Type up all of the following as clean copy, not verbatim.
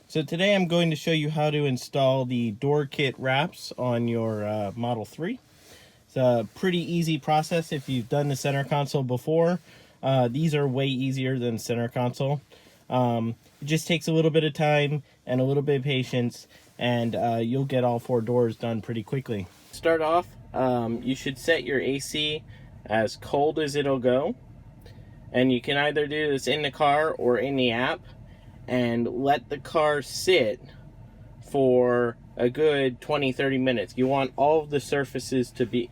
So today I'm going to show you how to install the door kit wraps on your Model 3. It's a pretty easy process if you've done the center console before. These are way easier than center console. It just takes a little bit of time and a little bit of patience, and you'll get all 4 doors done pretty quickly. Start off, you should set your AC as cold as it'll go. And you can either do this in the car or in the app, and let the car sit for a good 20-30 minutes. You want all of the surfaces to be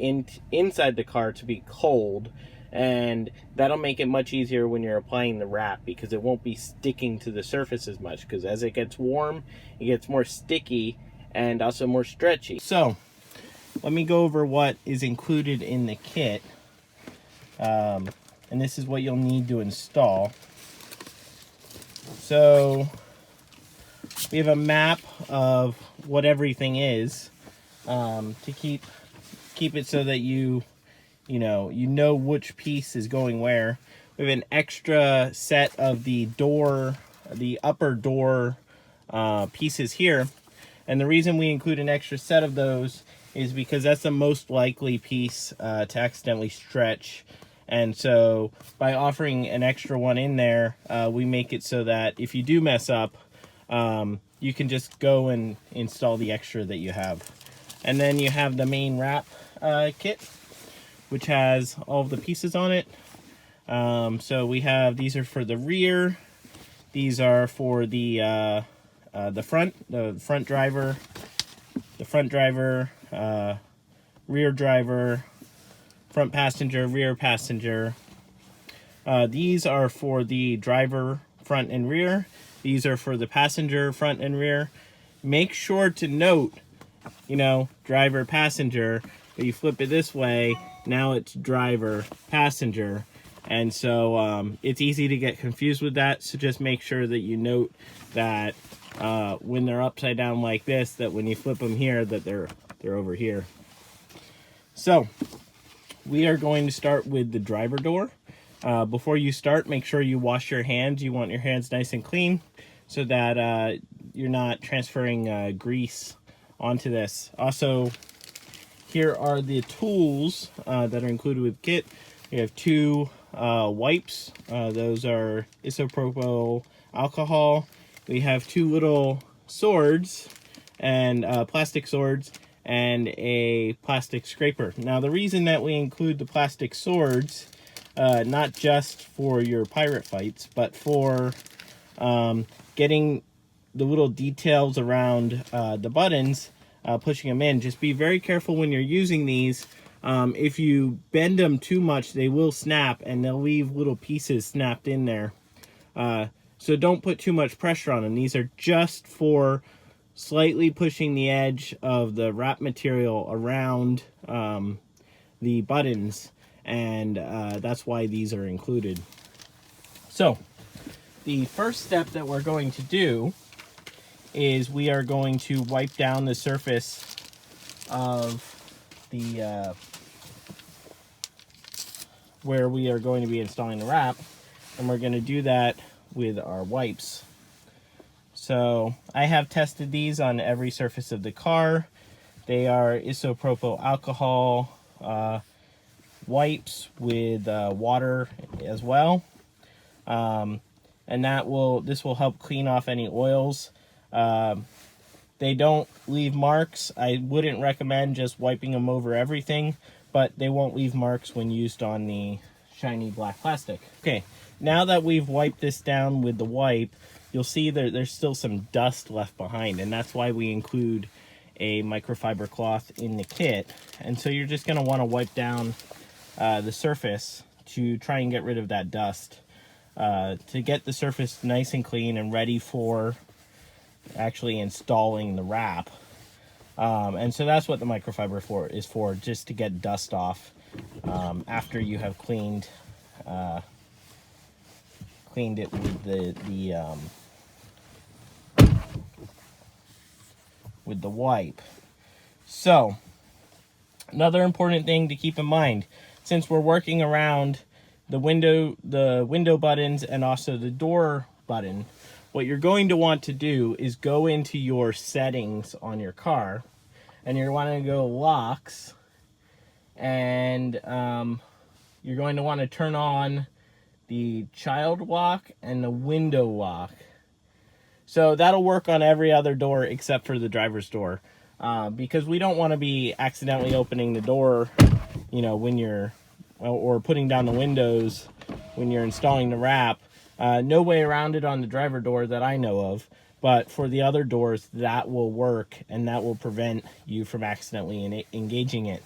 inside the car to be cold, and that'll make it much easier when you're applying the wrap, because it won't be sticking to the surface as much, because as it gets warm, it gets more sticky and also more stretchy. So let me go over what is included in the kit, and this is what you'll need to install. So we have a map of what everything is, to keep it so that you know which piece is going where. We have an extra set of the upper door pieces here, and the reason we include an extra set of those is because that's the most likely piece to accidentally stretch. And so by offering an extra one in there, we make it so that if you do mess up, you can just go and install the extra that you have. And then you have the main wrap kit, which has all of the pieces on it. So we have, these are for the rear, these are for the front driver, rear driver, front passenger, rear passenger. These are for the driver front and rear. These are for the passenger front and rear. Make sure to note, driver, passenger, but you flip it this way, now it's driver, passenger. And so it's easy to get confused with that. So just make sure that you note that when they're upside down like this, that when you flip them here, that they're over here. So we are going to start with the driver door. Before you start, make sure you wash your hands. You want your hands nice and clean so that you're not transferring grease onto this. Also, here are the tools that are included with the kit. We have 2 wipes. Those are isopropyl alcohol. We have 2 little swords, and plastic swords, and a plastic scraper. Now, the reason that we include the plastic swords, not just for your pirate fights, but for getting the little details around the buttons, pushing them in. Just be very careful when you're using these. If you bend them too much, they will snap, and they'll leave little pieces snapped in there. So don't put too much pressure on them. These are just for slightly pushing the edge of the wrap material around the buttons, and that's why these are included. So the first step that we're going to do is we are going to wipe down the surface of the where we are going to be installing the wrap, and we're going to do that with our wipes. So I have tested these on every surface of the car. They are isopropyl alcohol wipes with water as well, and this will help clean off any oils. They don't leave marks. I wouldn't recommend just wiping them over everything, but they won't leave marks when used on the shiny black plastic. Okay, now that we've wiped this down with the wipe, you'll see that there's still some dust left behind, and that's why we include a microfiber cloth in the kit. And so you're just going to want to wipe down the surface to try and get rid of that dust, to get the surface nice and clean and ready for actually installing the wrap. And so that's what the microfiber is for, just to get dust off after you have cleaned it with the wipe. So another important thing to keep in mind, since we're working around the window buttons and also the door button, what you're going to want to do is go into your settings on your car, and you're wanting to go locks, and you're going to want to turn on the child lock and the window lock. So that'll work on every other door except for the driver's door, because we don't want to be accidentally opening the door, you know, when you're, or putting down the windows when you're installing the wrap. No way around it on the driver door that I know of, but for the other doors that will work, and that will prevent you from accidentally engaging it.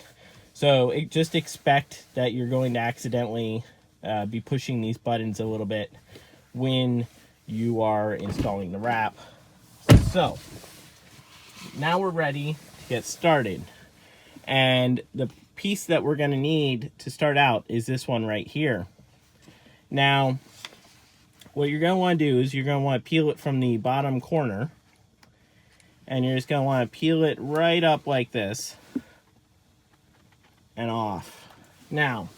So just expect that you're going to accidentally be pushing these buttons a little bit when you are installing the wrap. So now we're ready to get started, and the piece that we're going to need to start out is this one right here. Now what you're going to want to do is you're going to want to peel it from the bottom corner, and you're just going to want to peel it right up like this and off. Now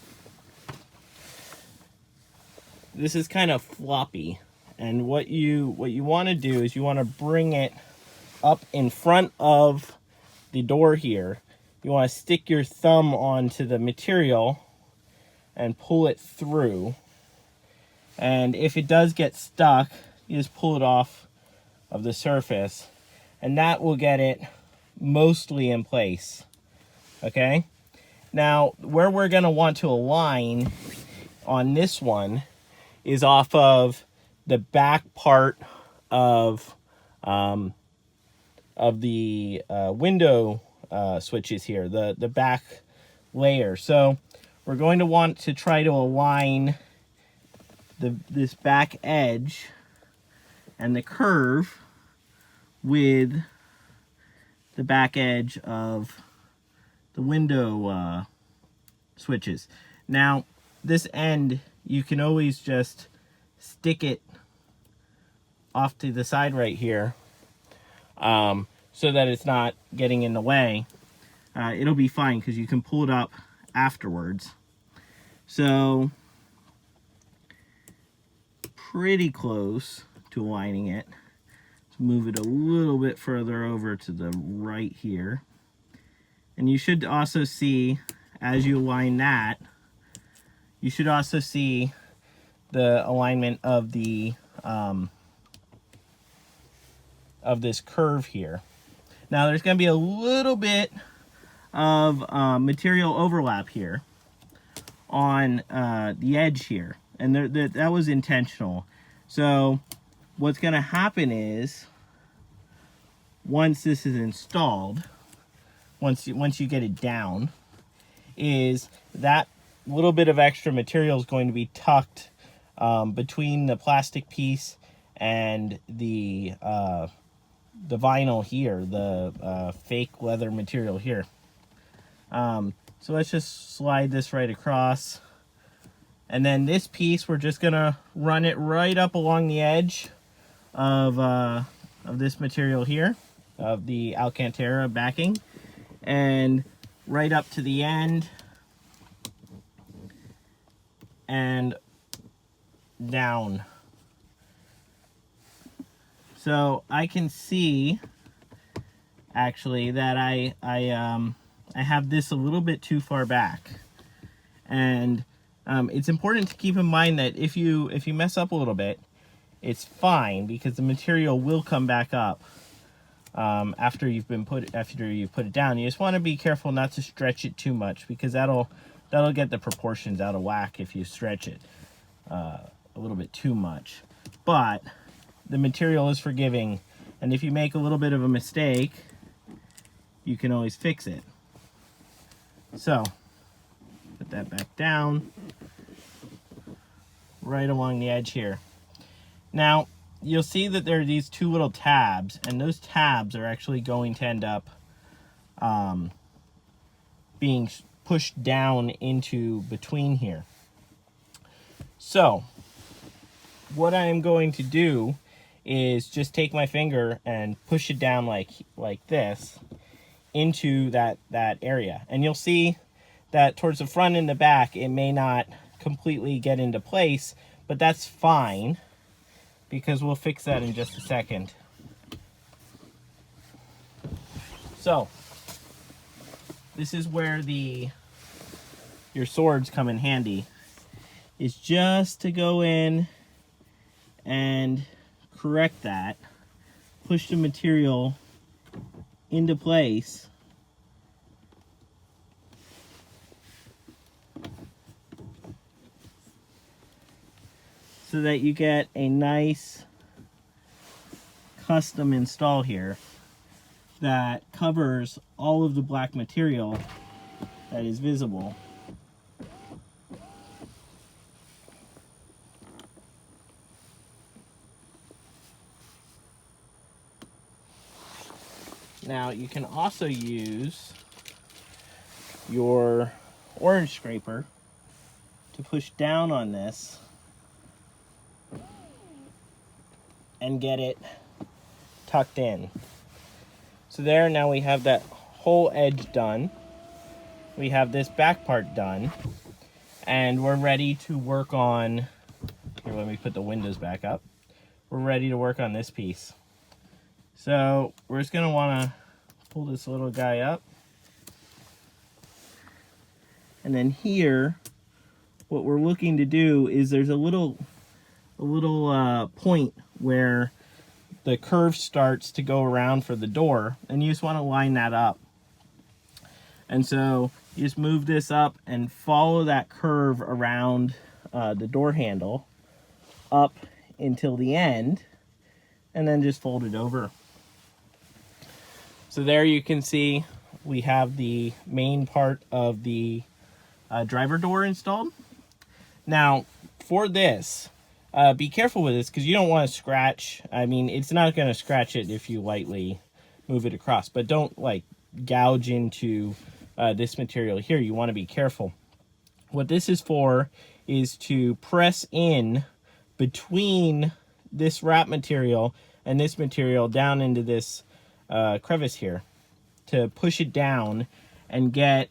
this is kind of floppy, and what you want to do is you want to bring it up in front of the door here. You want to stick your thumb onto the material and pull it through. And if it does get stuck, you just pull it off of the surface, and that will get it mostly in place. Okay? Now, where we're going to want to align on this one is off of the back part of the window switches here, the back layer. So we're going to want to try to align this back edge and the curve with the back edge of the window switches. Now this end, you can always just stick it off to the side right here, so that it's not getting in the way. It'll be fine because you can pull it up afterwards. So pretty close to aligning it. Let's move it a little bit further over to the right here. And you should also see, as you align that, you should also see the alignment of the of this curve here. Now there's going to be a little bit of material overlap here on the edge here, and that was intentional. So what's going to happen is, once this is installed, once you get it down, is that little bit of extra material is going to be tucked between the plastic piece and the vinyl here, the fake leather material here. So let's just slide this right across, and then this piece we're just gonna run it right up along the edge of this material here, of the Alcantara backing, and right up to the end and down. So I can see actually that I have this a little bit too far back, and it's important to keep in mind that if you mess up a little bit, it's fine, because the material will come back up after you've put it down. You just want to be careful not to stretch it too much, because that'll get the proportions out of whack if you stretch it a little bit too much. But the material is forgiving, and if you make a little bit of a mistake, you can always fix it. So put that back down right along the edge here. Now you'll see that there are these two little tabs, and those tabs are actually going to end up being pushed down into between here. So what I am going to do is just take my finger and push it down like this into that area, and you'll see that towards the front and the back it may not completely get into place, but that's fine, because we'll fix that in just a second. So, this is where your swords come in handy. Is just to go in and correct that, push the material into place, so that you get a nice custom install here that covers all of the black material that is visible. Now you can also use your orange scraper to push down on this and get it tucked in. So there, now we have that whole edge done. We have this back part done, and we're ready to work on, here, let me put the windows back up. We're ready to work on this piece. So we're just gonna wanna pull this little guy up. And then here, what we're looking to do is there's a little point where the curve starts to go around for the door, and you just wanna line that up. And so you just move this up and follow that curve around the door handle up until the end, and then just fold it over. So there you can see we have the main part of the driver door installed. Now for this, be careful with this because you don't want to scratch. I mean, it's not going to scratch it if you lightly move it across, but don't like gouge into this material here. You want to be careful. What this is for is to press in between this wrap material and this material down into this crevice here, to push it down and get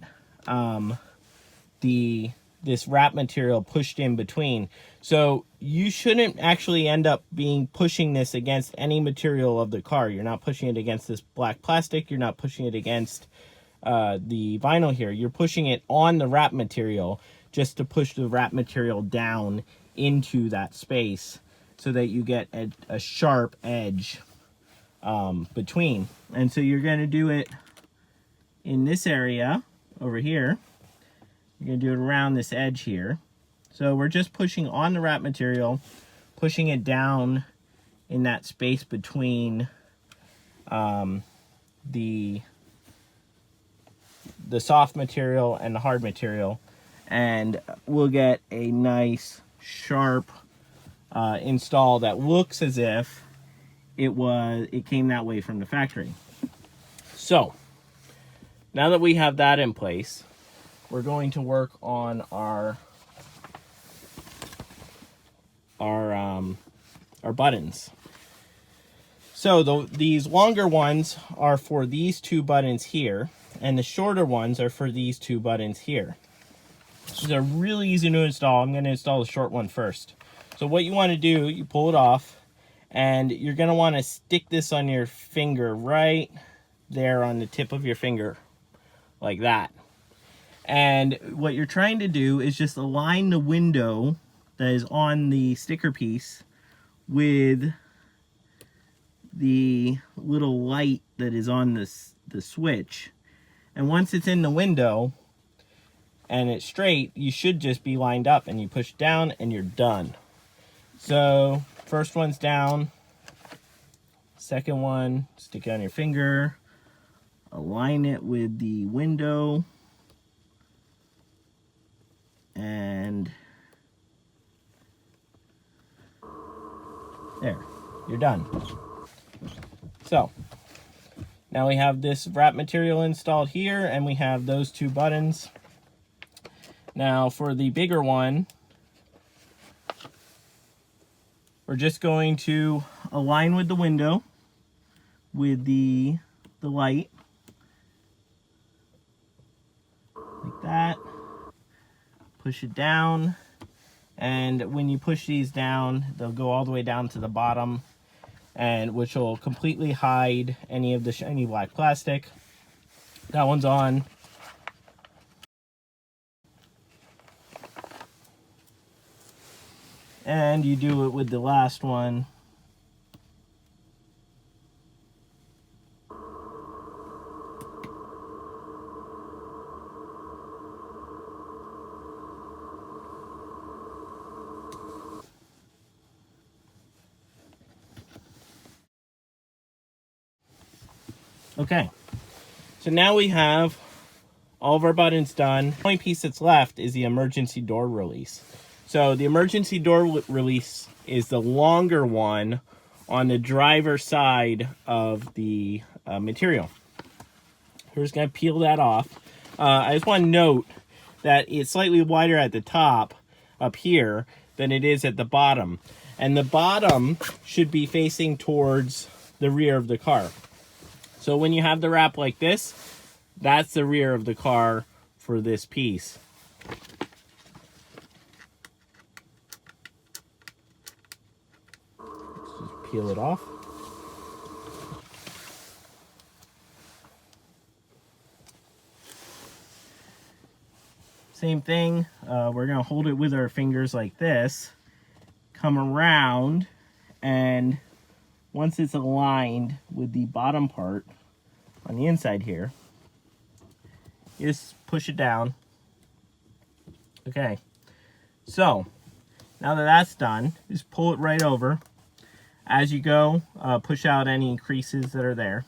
this wrap material pushed in between. So you shouldn't actually end up pushing this against any material of the car. You're not pushing it against this black plastic. You're not pushing it against the vinyl here. You're pushing it on the wrap material just to push the wrap material down into that space so that you get a sharp edge between. And so you're going to do it in this area over here. You're going to do it around this edge here. So we're just pushing on the wrap material, pushing it down in that space between the soft material and the hard material, and we'll get a nice sharp install that looks as if it came that way from the factory. So now that we have that in place, we're going to work on our buttons. So these longer ones are for these two buttons here, and the shorter ones are for these two buttons here. These are really easy to install. I'm going to install the short one first. So what you want to do, you pull it off, and you're going to want to stick this on your finger right there on the tip of your finger, like that. And what you're trying to do is just align the window that is on the sticker piece with the little light that is on the switch. And once it's in the window and it's straight, you should just be lined up, and you push down and you're done. So first one's down, second one, stick it on your finger, align it with the window, and there, you're done. So now we have this wrap material installed here, and we have those two buttons. Now for the bigger one, we're just going to align with the window with the light, like that. Push it down And when you push these down, they'll go all the way down to the bottom, and which will completely hide any of the shiny black plastic. That one's on. And you do it with the last one. Okay, so now we have all of our buttons done. The only piece that's left is the emergency door release. So the emergency door release is the longer one on the driver's side of the material. We're just going to peel that off. I just want to note that it's slightly wider at the top up here than it is at the bottom. And the bottom should be facing towards the rear of the car. So when you have the wrap like this, that's the rear of the car for this piece. Let's just peel it off. Same thing, we're gonna hold it with our fingers like this, come around, and once it's aligned with the bottom part on the inside here, you just push it down. Okay, so now that that's done, just pull it right over. As you go, push out any creases that are there.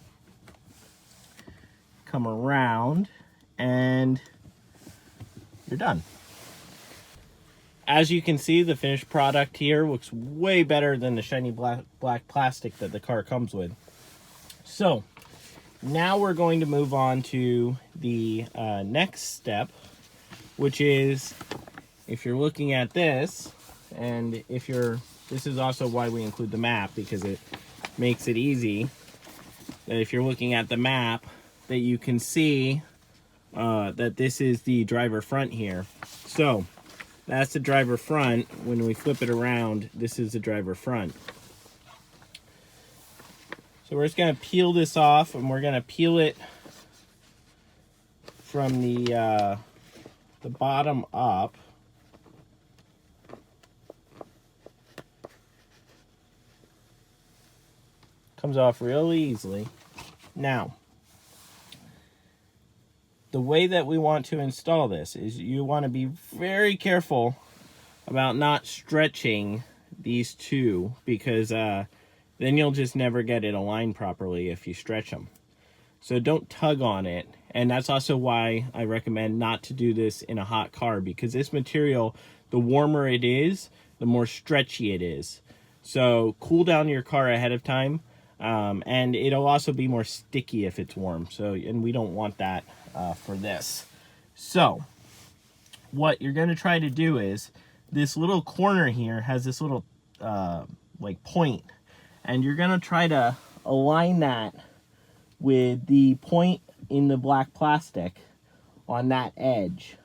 Come around, and you're done. As you can see, the finished product here looks way better than the shiny black plastic that the car comes with. So now we're going to move on to the next step, which is, if you're looking at this, and this is also why we include the map, because it makes it easy that if you're looking at the map, that you can see that this is the driver front here. So that's the driver front. When we flip it around, this is the driver front. So we're just going to peel this off, and we're going to peel it from the bottom up. Comes off really easily. Now, the way that we want to install this is you want to be very careful about not stretching these two, because then you'll just never get it aligned properly if you stretch them. So don't tug on it. And that's also why I recommend not to do this in a hot car, because this material, the warmer it is, the more stretchy it is. So cool down your car ahead of time. And it'll also be more sticky if it's warm. So, and we don't want that for this. So what you're going to try to do is, this little corner here has this little like point, and you're going to try to align that with the point in the black plastic on that edge.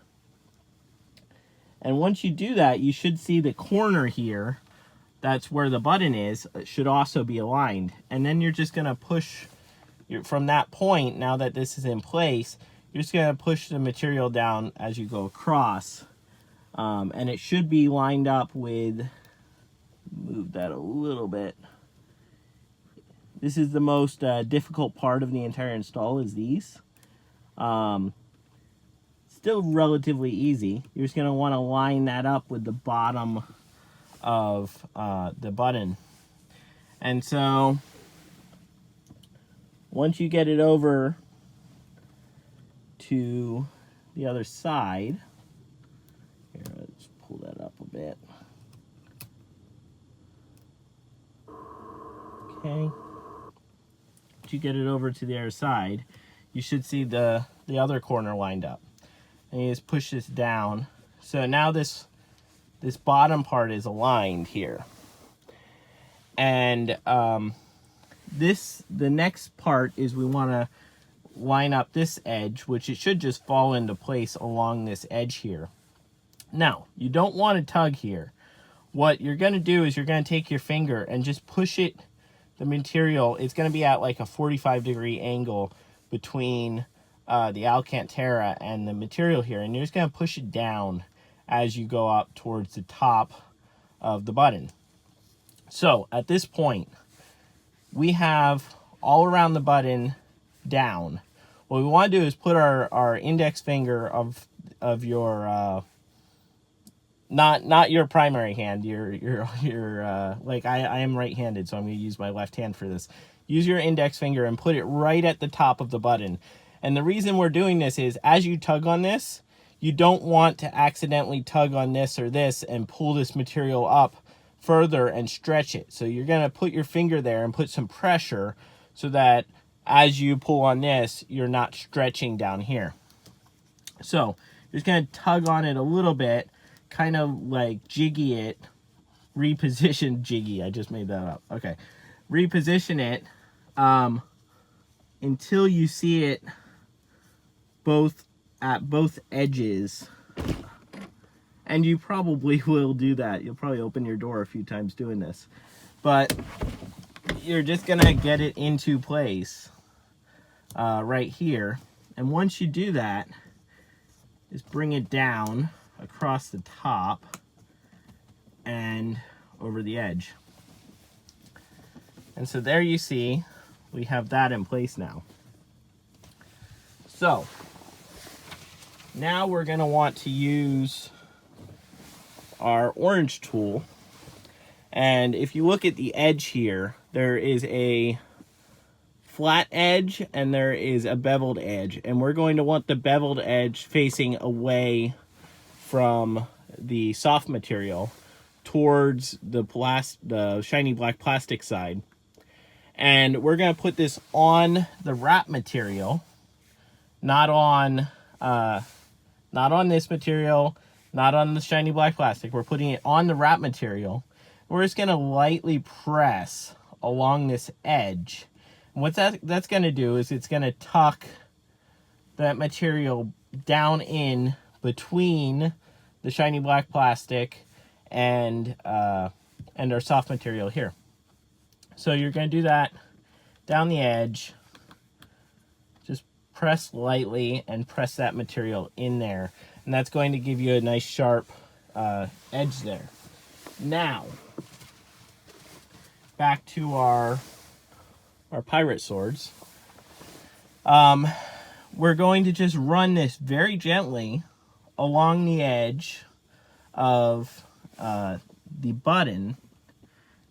And once you do that, you should see the corner here, that's where the button is, should also be aligned. And then you're just going to push from that point. Now that this is in place, you're just going to push the material down as you go across. And it should be lined up with, move that a little bit. This is the most difficult part of the entire install, is these. Still relatively easy. You're just going to want to line that up with the bottom of the button. And so once you get it over to the other side, here, let's pull that up a bit. Okay. Once you get it over to the other side, you should see the other corner lined up. And you just push this down. So now this bottom part is aligned here. And the next part is we want to line up this edge, which it should just fall into place along this edge here. Now, you don't want to tug here. what you're going to do is you're going to take your finger and just push it, the material, it's going to be at like a 45-degree angle between the Alcantara and the material here, and you're just going to push it down as you go up towards the top of the button. So at this point, we have all around the button down. What we want to do is put our index finger of your not your primary hand, your like I am right-handed, so I'm going to use my left hand for this. Use your index finger and put it right at the top of the button. And the reason we're doing this is as you tug on this, you don't want to accidentally tug on this or this and pull this material up further and stretch it. So you're going to put your finger there and put some pressure so that as you pull on this, you're not stretching down here. So you're just going to tug on it a little bit, kind of like jiggy it, reposition jiggy. I just made that up. Okay. Reposition it until you see it at both edges. And you probably will do that. You'll probably open your door a few times doing this. But you're just going to get it into place right here. And once you do that, just bring it down across the top and over the edge. And so there you see, we have that in place now. So now we're going to want to use our orange tool. And if you look at the edge here, there is a flat edge and there is a beveled edge. And we're going to want the beveled edge facing away from the soft material towards the shiny black plastic side. And we're going to put this on the wrap material, not on this material, not on the shiny black plastic. We're putting it on the wrap material. We're just going to lightly press along this edge. And what that's going to do is it's going to tuck that material down in between the shiny black plastic and our soft material here. So you're going to do that down the edge. Just press lightly and press that material in there. And that's going to give you a nice sharp edge there. Now, back to our pirate swords. We're going to just run this very gently along the edge of the button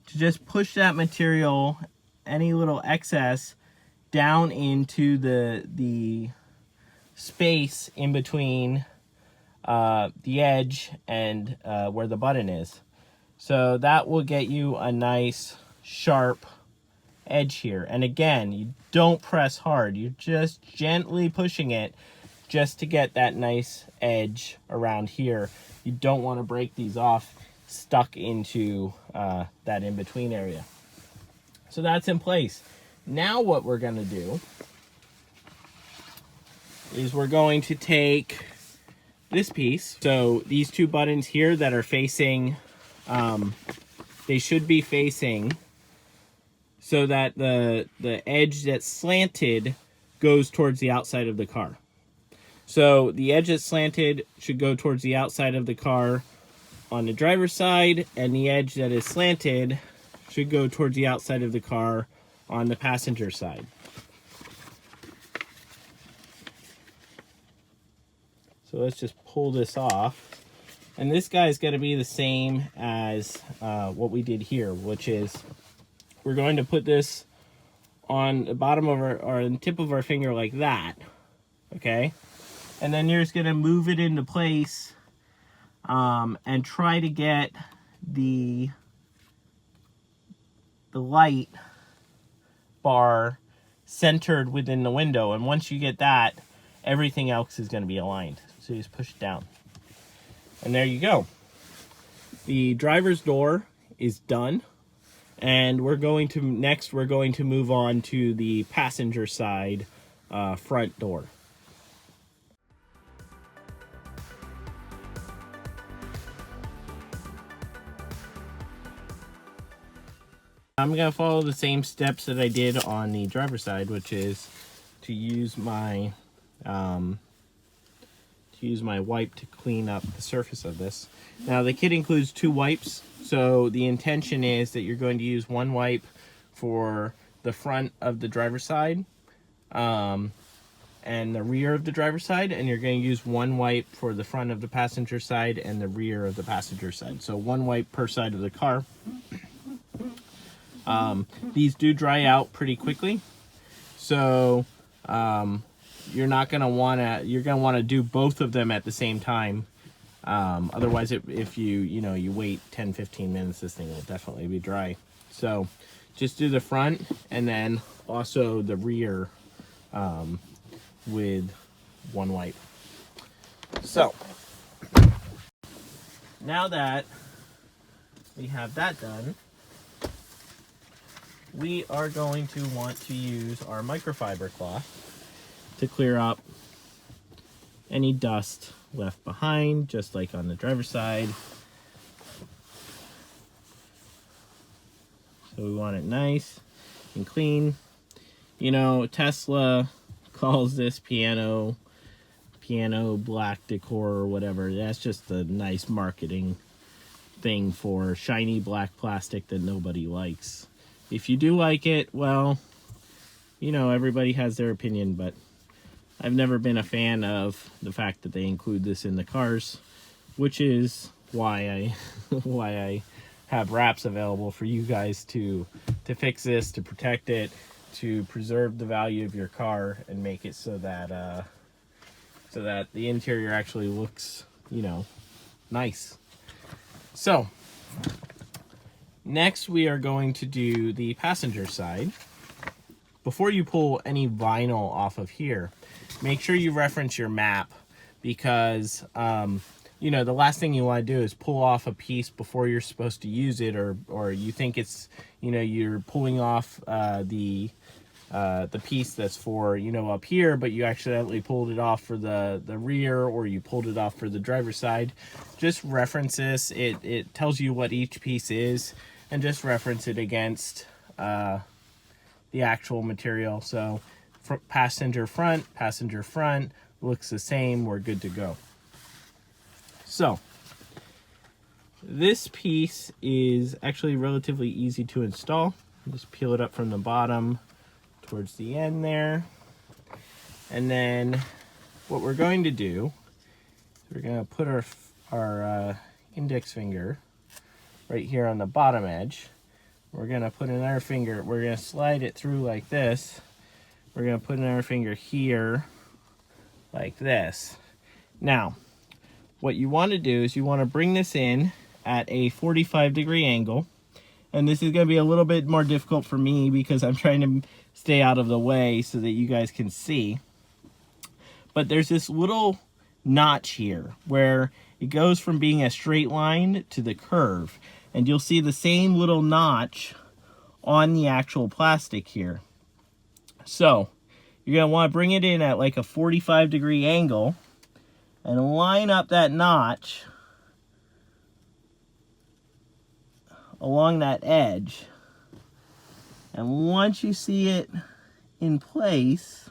to just push that material, any little excess, down into the space in between the edge and where the button is. So that will get you a nice sharp edge here. And again, you don't press hard. You're just gently pushing it just to get that nice edge around here. You don't want to break these off stuck into that in-between area. So that's in place. Now what we're going to do is we're going to take this piece. So these two buttons here that are facing, they should be facing so that the edge that's slanted goes towards the outside of the car. So the edge that's slanted should go towards the outside of the car on the driver's side, and the edge that is slanted should go towards the outside of the car on the passenger side. So let's just pull this off. And this guy is going to be the same as what we did here, which is we're going to put this on the bottom of our, or the tip of our finger like that, okay? And then you're just going to move it into place and try to get the light bar centered within the window. And once you get that, everything else is going to be aligned. So you just push it down. And there you go. The driver's door is done. And we're going to move on to the passenger side front door. I'm going to follow the same steps that I did on the driver's side, which is to use my wipe to clean up the surface of this. Now the kit includes 2 wipes, so the intention is that you're going to use 1 wipe for the front of the driver's side and the rear of the driver's side, and you're going to use 1 wipe for the front of the passenger side and the rear of the passenger side. So 1 wipe per side of the car. These do dry out pretty quickly, so you're going to want to do both of them at the same time. Otherwise, if you wait 10-15 minutes, this thing will definitely be dry. So just do the front and then also the rear with 1 wipe. So now that we have that done, we are going to want to use our microfiber cloth to clear up any dust left behind, just like on the driver's side. So we want it nice and clean. You know, Tesla calls this piano black decor or whatever. That's just a nice marketing thing for shiny black plastic that nobody likes. If you do like it, well, you know, everybody has their opinion, but I've never been a fan of the fact that they include this in the cars, which is why I have wraps available for you guys to fix this, to protect it, to preserve the value of your car and make it so that the interior actually looks, you know, nice. So next we are going to do the passenger side. Before you pull any vinyl off of here, make sure you reference your map, because you know, the last thing you want to do is pull off a piece before you're supposed to use it, or you think it's, you know, you're pulling off the piece that's for, you know, up here, but you accidentally pulled it off for the rear, or you pulled it off for the driver's side. Just reference this. It tells you what each piece is, and just reference it against the actual material. So passenger front looks the same. We're good to go. So this piece is actually relatively easy to install. Just peel it up from the bottom towards the end there. And then what we're going to do, we're going to put our index finger right here on the bottom edge. We're going to put another finger, we're going to slide it through like this. We're going to put another finger here like this. Now, what you want to do is you want to bring this in at a 45-degree angle. And this is going to be a little bit more difficult for me because I'm trying to stay out of the way so that you guys can see. But there's this little notch here where it goes from being a straight line to the curve. And you'll see the same little notch on the actual plastic here. So you're going to want to bring it in at like a 45-degree angle and line up that notch along that edge. And once you see it in place,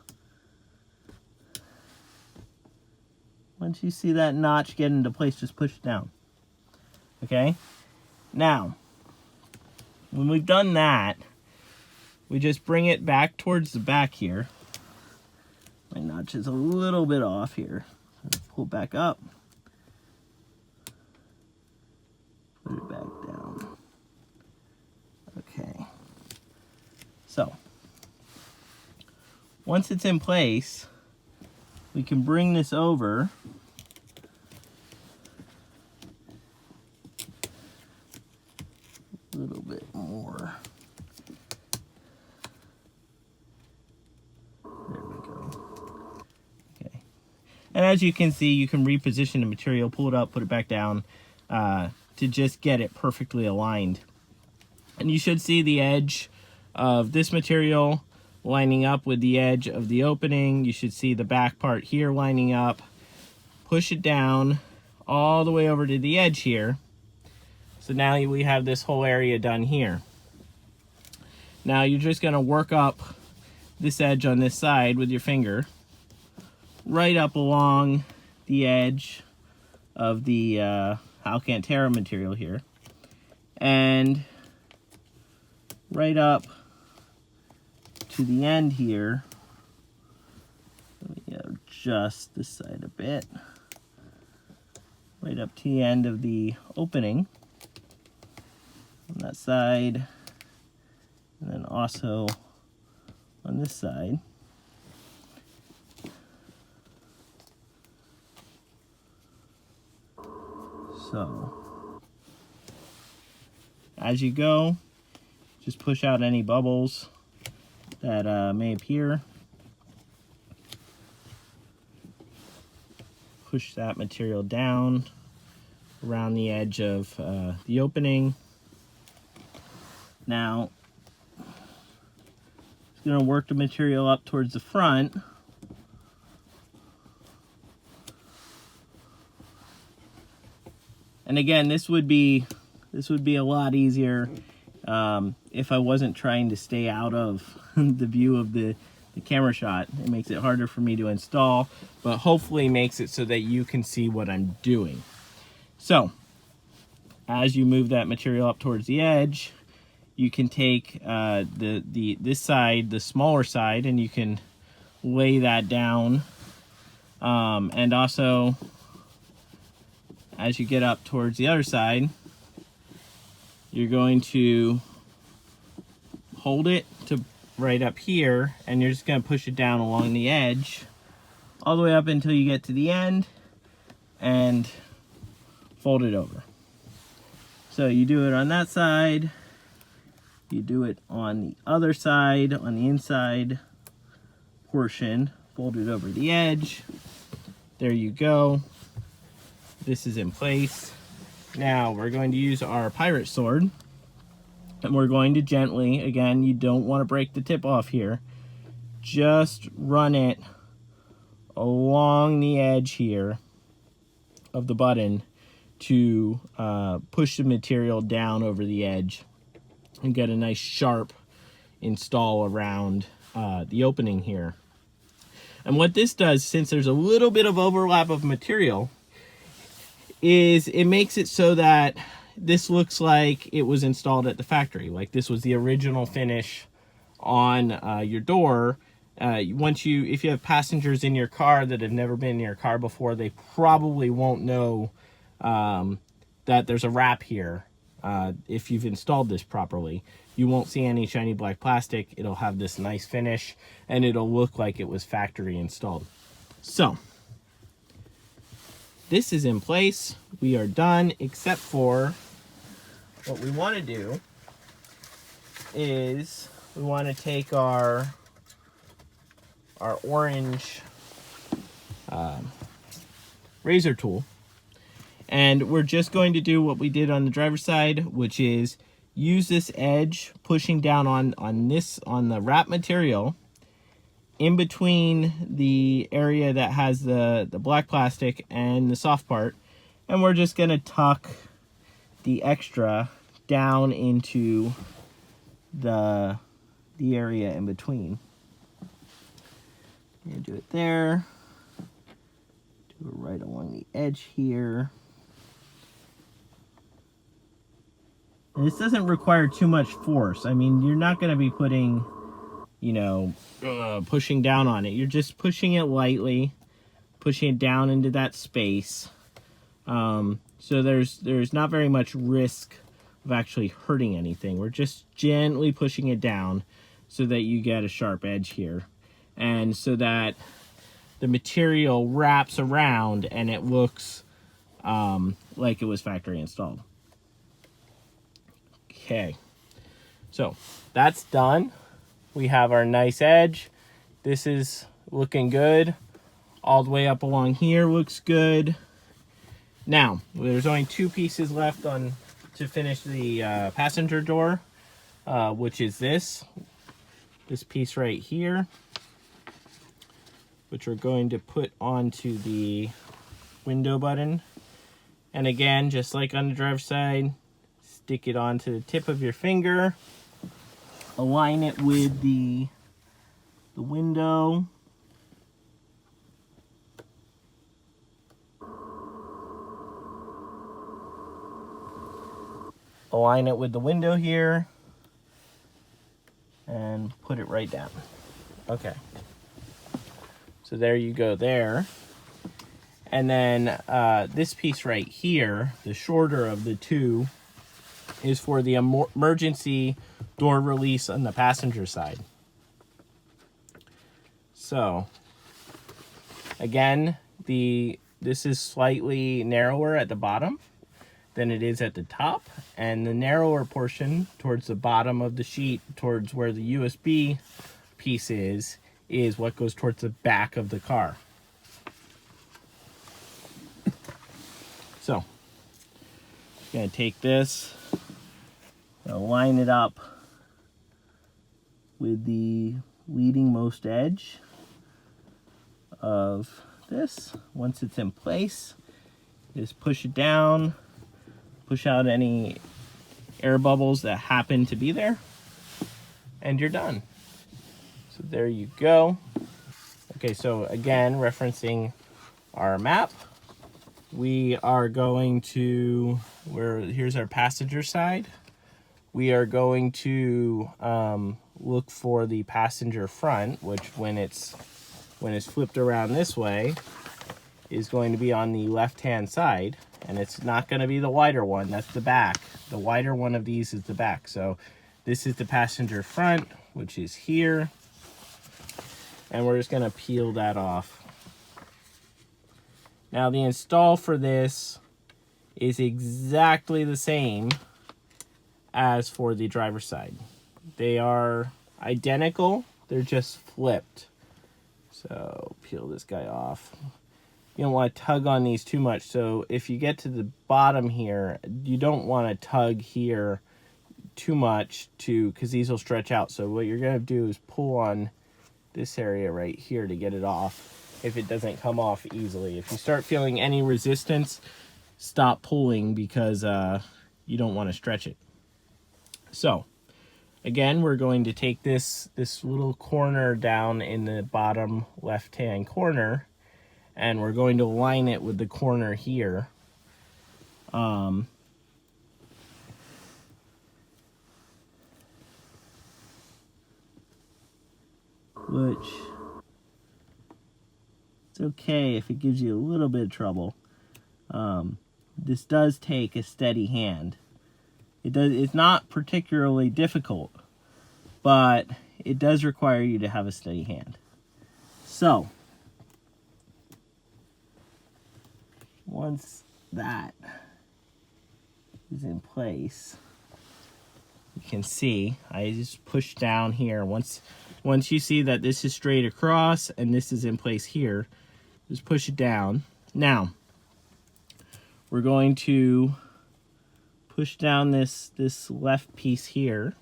once you see that notch get into place, just push it down. Okay? Now, when we've done that, we just bring it back towards the back here. My notch is a little bit off here. Pull it back up. Put it back down. Okay. So, once it's in place, we can bring this over a little bit more. There we go. Okay. And as you can see, you can reposition the material, pull it up, put it back down to just get it perfectly aligned. And you should see the edge of this material lining up with the edge of the opening. You should see the back part here lining up. Push it down all the way over to the edge here. So now we have this whole area done here. Now you're just going to work up this edge on this side with your finger, right up along the edge of the Alcantara material here, and right up to the end here. Let me adjust this side a bit. Right up to the end of the opening on that side, and then also on this side. So, as you go, just push out any bubbles that may appear. Push that material down around the edge of the opening. Now, it's going to work the material up towards the front. And again, this would be a lot easier if I wasn't trying to stay out of the view of the camera shot. It makes it harder for me to install, but hopefully makes it so that you can see what I'm doing. So, as you move that material up towards the edge, you can take this side, the smaller side, and you can lay that down. And also, as you get up towards the other side, you're going to hold it to right up here, and you're just going to push it down along the edge all the way up until you get to the end and fold it over. So you do it on that side, you do it on the other side, on the inside portion, fold it over the edge. There you go. This is in place. Now we're going to use our pirate sword, and we're going to gently, again, you don't want to break the tip off here, just run it along the edge here of the button to push the material down over the edge and get a nice sharp install around the opening here. And what this does, since there's a little bit of overlap of material, is it makes it so that this looks like it was installed at the factory, like this was the original finish on your door. If you have passengers in your car that have never been in your car before, they probably won't know that there's a wrap here. If you've installed this properly, you won't see any shiny black plastic. It'll have this nice finish, and it'll look like it was factory installed. So, this is in place. We are done, except for what we want to do is we want to take our orange razor tool, and we're just going to do what we did on the driver's side, which is use this edge pushing down on the wrap material in between the area that has the black plastic and the soft part, and we're just going to tuck the extra down into the area in between. I'm going to do it there, do it right along the edge here. And this doesn't require too much force. I mean, you're not going to be putting, pushing down on it. You're just pushing it lightly, pushing it down into that space. So there's not very much risk of actually hurting anything. We're just gently pushing it down so that you get a sharp edge here, and so that the material wraps around and it looks like it was factory installed. Okay, so that's done. We have our nice edge. This is looking good. All the way up along here looks good. Now, there's only two pieces left to finish the passenger door, which is this piece right here, which we're going to put onto the window button. And again, just like on the driver's side, stick it onto the tip of your finger. align it with the window. Align it with the window here and put it right down. Okay. So there you go there. And then this piece right here, the shorter of the two, is for the emergency door release on the passenger side. So again, this is slightly narrower at the bottom than it is at the top, and the narrower portion towards the bottom of the sheet, towards where the USB piece is what goes towards the back of the car. So, I'm gonna take this, line it up with the leading most edge of this. Once it's in place, just push it down, push out any air bubbles that happen to be there, and you're done. So there you go. Okay, so again, referencing our map, we are going to, here's our passenger side. We are going to look for the passenger front, which when it's flipped around this way, is going to be on the left-hand side, and it's not going to be the wider one. That's the back. The wider one of these is the back. So this is the passenger front, which is here, and we're just going to peel that off. Now the install for this is exactly the same as for the driver's side. They are identical, they're just flipped. So peel this guy off. You don't want to tug on these too much. So if you get to the bottom here, you don't want to tug here too much because these will stretch out. So what you're going to do is pull on this area right here to get it off if it doesn't come off easily. If you start feeling any resistance, stop pulling because you don't want to stretch it. So again, we're going to take this little corner down in the bottom left-hand corner, and we're going to align it with the corner here. Which, it's okay if it gives you a little bit of trouble. This does take a steady hand. It's not particularly difficult, but it does require you to have a steady hand. So, once that is in place, you can see I just push down here. Once you see that this is straight across and this is in place here, just push it down. Now, we're going to push down this left piece here.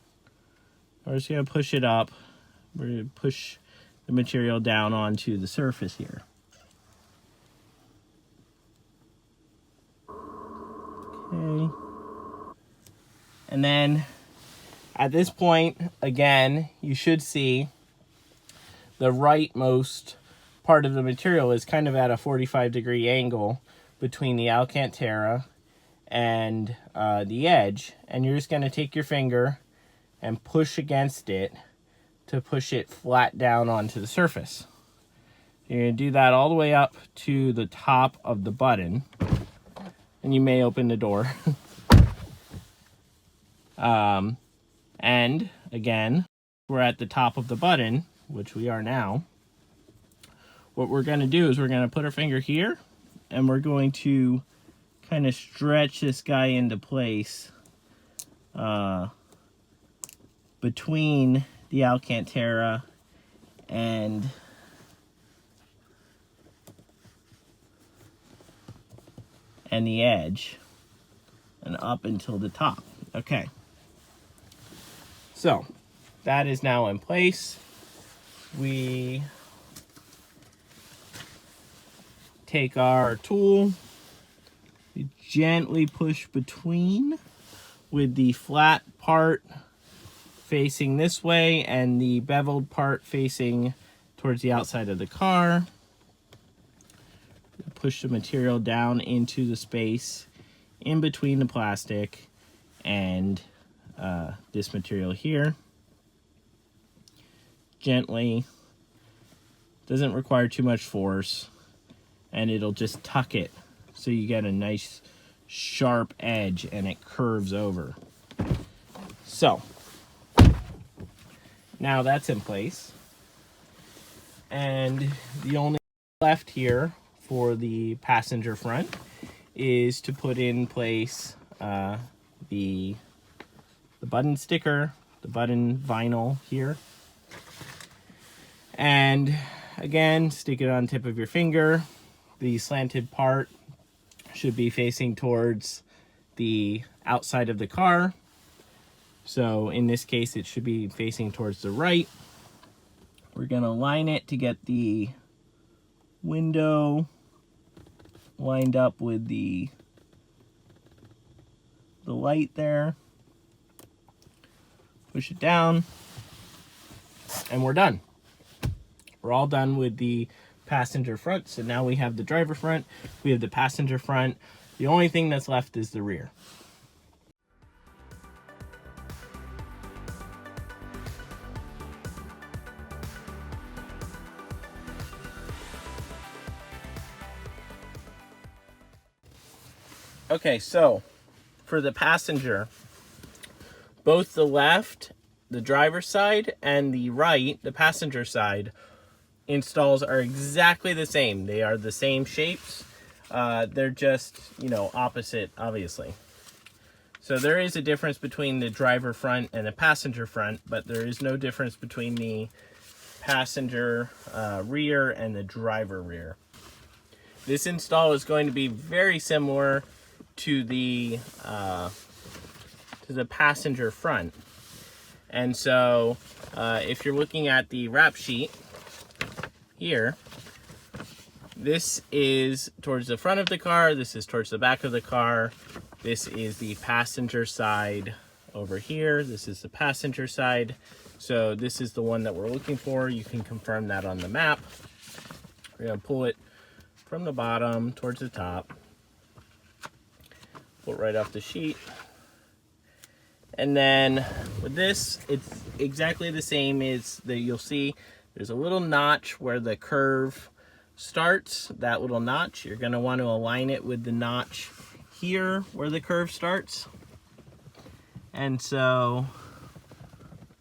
We're just going to push it up. We're going to push the material down onto the surface here. Okay. And then at this point, again, you should see the rightmost part of the material is kind of at a 45-degree angle between the Alcantara and the edge, and you're just going to take your finger and push against it to push it flat down onto the surface. You're going to do that all the way up to the top of the button, and you may open the door. And again, we're at the top of the button, which we are now. What we're going to do is we're going to put our finger here, and we're going to kind of stretch this guy into place between the Alcantara and the edge and up until the top. Okay. So that is now in place. We take our tool, we gently push between with the flat part facing this way and the beveled part facing towards the outside of the car. Push the material down into the space in between the plastic and this material here. Gently, doesn't require too much force, and it'll just tuck it so you get a nice sharp edge and it curves over. So now that's in place, and the only left here for the passenger front is to put in place the button sticker, the button vinyl here. And again, stick it on the tip of your finger. The slanted part should be facing towards the outside of the car. So in this case, it should be facing towards the right. We're gonna line it to get the window lined up with the light there. Push it down, and we're done. We're all done with the passenger front. So now we have the driver front, we have the passenger front. The only thing that's left is the rear. Okay, so for the passenger, both the left, the driver's side, and the right, the passenger side, installs are exactly the same. They are the same shapes. They're just, opposite, obviously. So there is a difference between the driver front and the passenger front, but there is no difference between the passenger rear and the driver rear. This install is going to be very similar to the passenger front. And so if you're looking at the wrap sheet here, this is towards the front of the car, this is towards the back of the car, this is the passenger side over here, this is the passenger side. So this is the one that we're looking for. You can confirm that on the map. We're going to pull it from the bottom towards the top, pull it right off the sheet. And then with this, it's exactly the same as that. You'll see there's a little notch where the curve starts. That little notch, you're going to want to align it with the notch here where the curve starts. And so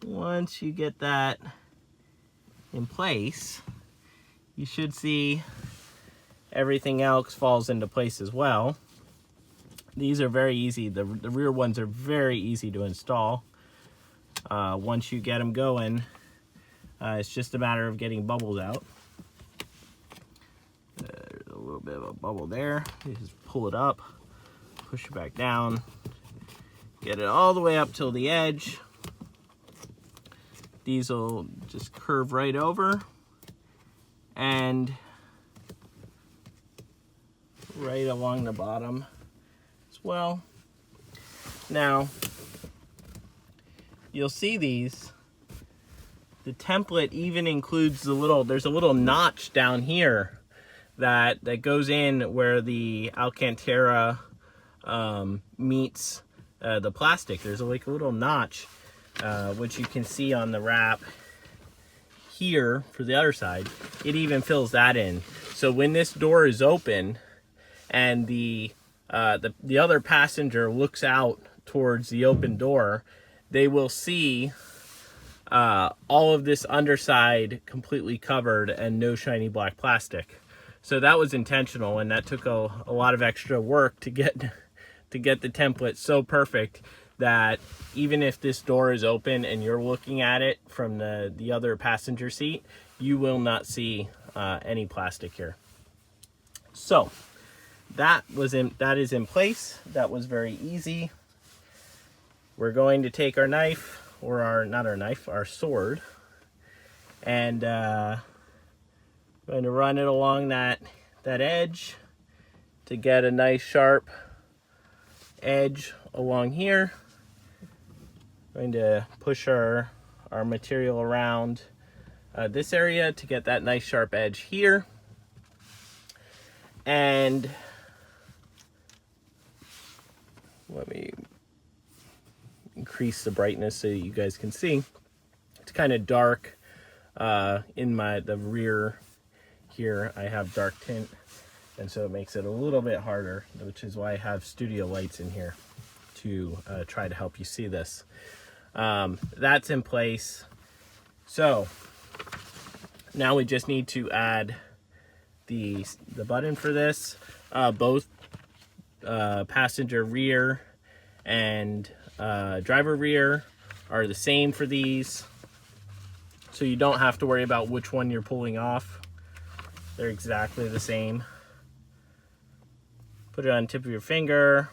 once you get that in place, you should see everything else falls into place as well. These are very easy. The rear ones are very easy to install. Once you get them going, it's just a matter of getting bubbles out. There's a little bit of a bubble there. You just pull it up, push it back down, get it all the way up till the edge. These will just curve right over and right along the bottom as well. Now, you'll see these. The template even includes there's a little notch down here that goes in where the Alcantara meets the plastic. There's like a little notch, which you can see on the wrap here for the other side. It even fills that in. So when this door is open and the other passenger looks out towards the open door, they will see all of this underside completely covered and no shiny black plastic. So that was intentional, and that took a lot of extra work to get the template so perfect that even if this door is open and you're looking at it from the other passenger seat, you will not see any plastic here. So that is in place. That was very easy. We're going to take our knife, or our sword, and going to run it along that edge to get a nice sharp edge along here. Going to push our material around this area to get that nice sharp edge here. And let me increase the brightness so you guys can see. It's kind of dark in the rear here. I have dark tint, and so it makes it a little bit harder, which is why I have studio lights in here to try to help you see this. That's in place. So now we just need to add the button for this. Both passenger rear and driver rear are the same for these, so you don't have to worry about which one you're pulling off. They're exactly the same. Put it on the tip of your finger,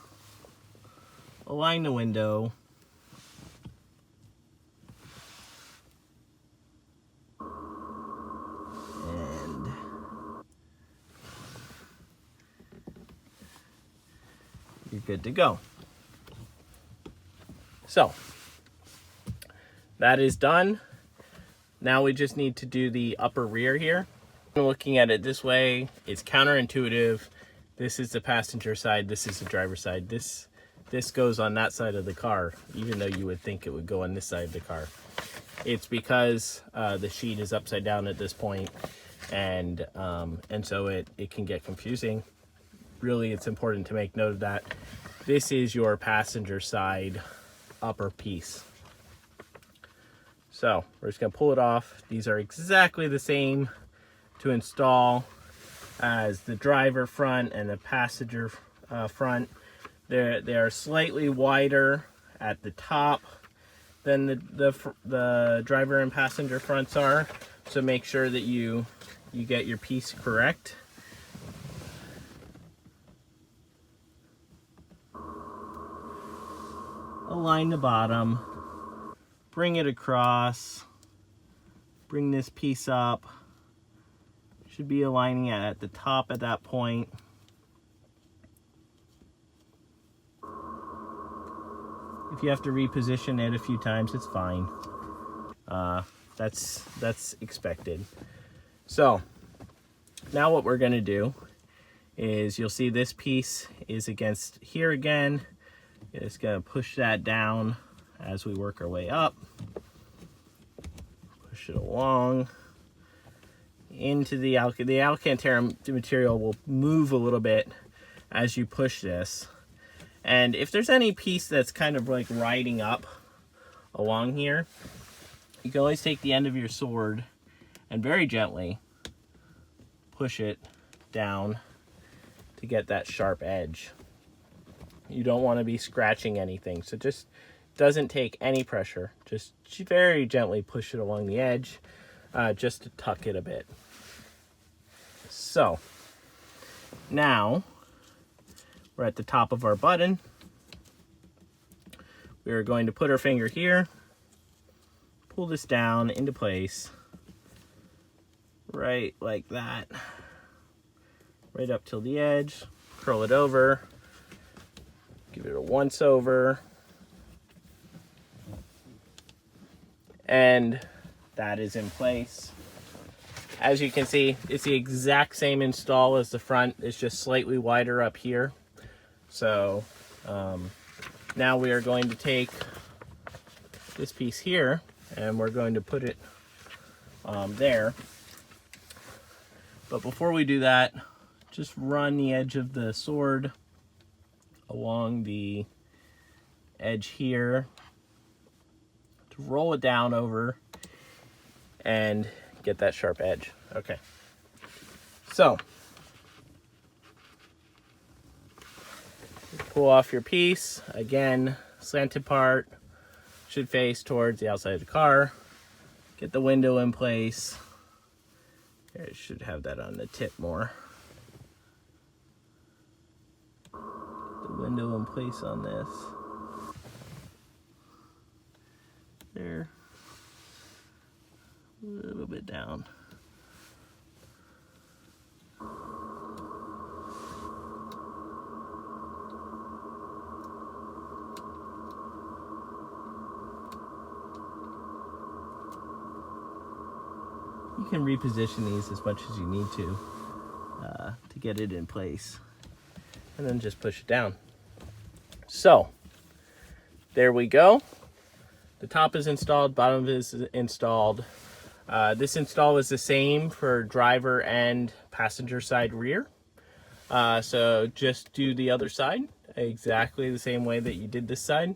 align the window, and you're good to go. So that is done. Now we just need to do the upper rear here. Looking at it this way, it's counterintuitive. This is the passenger side, this is the driver's side. This goes on that side of the car, even though you would think it would go on this side of the car. It's because the sheet is upside down at this point, and so it can get confusing. Really, it's important to make note of that. This is your passenger side upper piece. So we're just gonna pull it off. These are exactly the same to install as the driver front and the passenger front. They are slightly wider at the top than the driver and passenger fronts are, so make sure that you get your piece correct. Align the bottom, bring it across, bring this piece up. Should be aligning it at the top at that point. If you have to reposition it a few times, it's fine. That's expected. So now what we're gonna do is, you'll see this piece is against here again. Just gonna push that down as we work our way up. Push it along into the Alcantara material will move a little bit as you push this. And if there's any piece that's kind of like riding up along here, you can always take the end of your sword and very gently push it down to get that sharp edge. You don't want to be scratching anything, so just doesn't take any pressure. Just very gently push it along the edge, just to tuck it a bit. So now we're at the top of our button. We are going to put our finger here, pull this down into place, right like that, right up till the edge, curl it over, give it a once over, and that is in place. As you can see, it's the exact same install as the front. It's just slightly wider up here. So now we are going to take this piece here and we're going to put it there. But before we do that, just run the edge of the sword along the edge here to roll it down over and get that sharp edge. Okay, so pull off your piece. Again, slanted part should face towards the outside of the car. Get the window in place. It should have that on the tip more. The window in place on this. There. A little bit down. you can reposition these as much as you need to get it in place. And then just push it down. So, there we go. The top is installed, bottom is installed. This install is the same for driver and passenger side rear. So just do the other side exactly the same way that you did this side,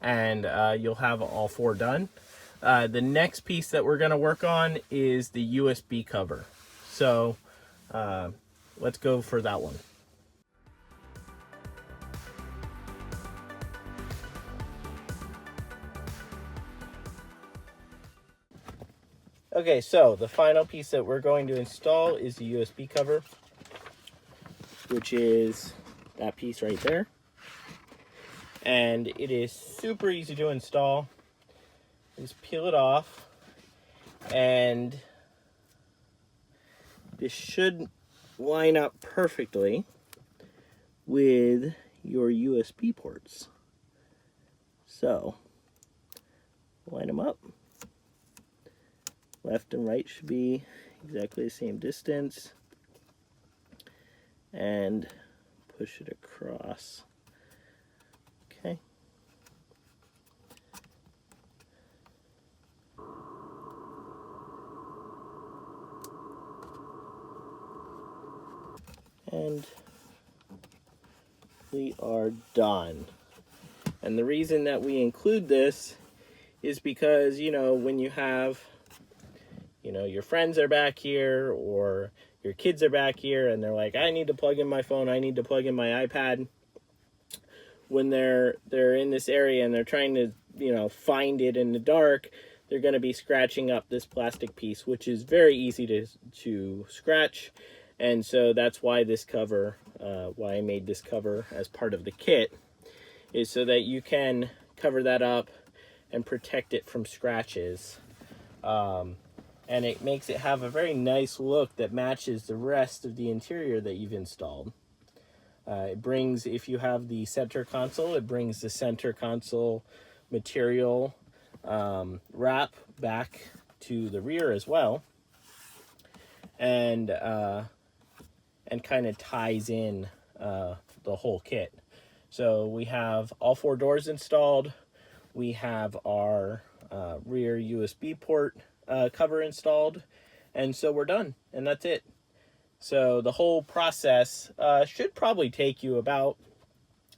and you'll have all 4 done. The next piece that we're going to work on is the USB cover. So let's go for that one. Okay, so the final piece that we're going to install is the USB cover, which is that piece right there. And it is super easy to install. Just peel it off, and this should line up perfectly with your USB ports. So, line them up. Left and right should be exactly the same distance. And push it across. Okay. And we are done. And the reason that we include this is because, you know, when you have, you know, your friends are back here or your kids are back here and they're like, I need to plug in my phone, I need to plug in my iPad. When they're in this area and they're trying to, you know, find it in the dark, they're going to be scratching up this plastic piece, which is very easy to scratch. And so that's why this cover, why I made this cover as part of the kit, is so that you can cover that up and protect it from scratches. And it makes it have a very nice look that matches the rest of the interior that you've installed. It brings, if you have the center console, it brings the center console material wrap back to the rear as well. And kind of ties in the whole kit. So we have all 4 doors installed. We have our rear USB port cover installed, and so we're done, and that's it. So the whole process should probably take you about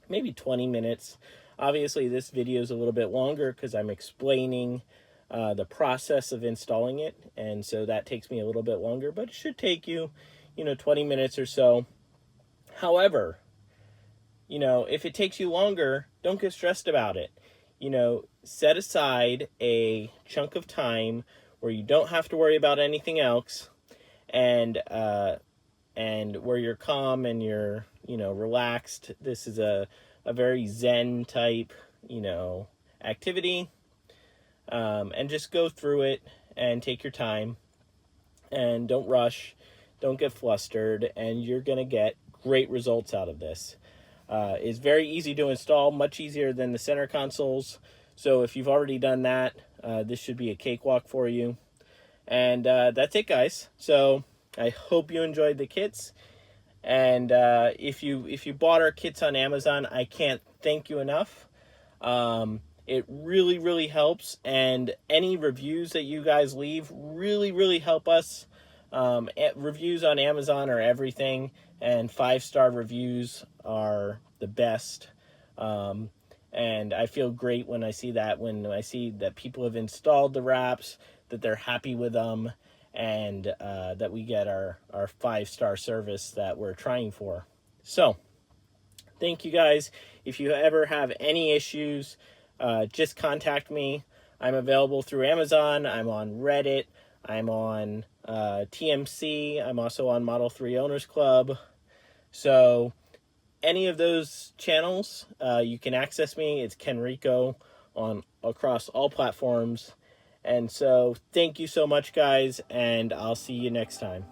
maybe 20 minutes. Obviously this video is a little bit longer because I'm explaining the process of installing it, and so that takes me a little bit longer, but it should take you, 20 minutes or so. However, if it takes you longer, don't get stressed about it. Set aside a chunk of time where you don't have to worry about anything else, and where you're calm and you're, relaxed. This is a very Zen type, activity. And just go through it and take your time and don't rush, don't get flustered, and you're going to get great results out of this. It's very easy to install, much easier than the center consoles. So if you've already done that, this should be a cakewalk for you. And that's it, guys. So I hope you enjoyed the kits. And if you bought our kits on Amazon, I can't thank you enough. It really, really helps. And any reviews that you guys leave really, really help us. Reviews on Amazon are everything, and 5-star reviews are the best. And I feel great when I see that people have installed the wraps, that they're happy with them, and that we get our 5-star service that we're trying for. So thank you, guys. If you ever have any issues, just contact me. I'm available through Amazon. I'm on Reddit. I'm on TMC. I'm also on Model 3 Owners Club. So any of those channels, you can access me. It's Kenriko across all platforms. And so thank you so much, guys, and I'll see you next time.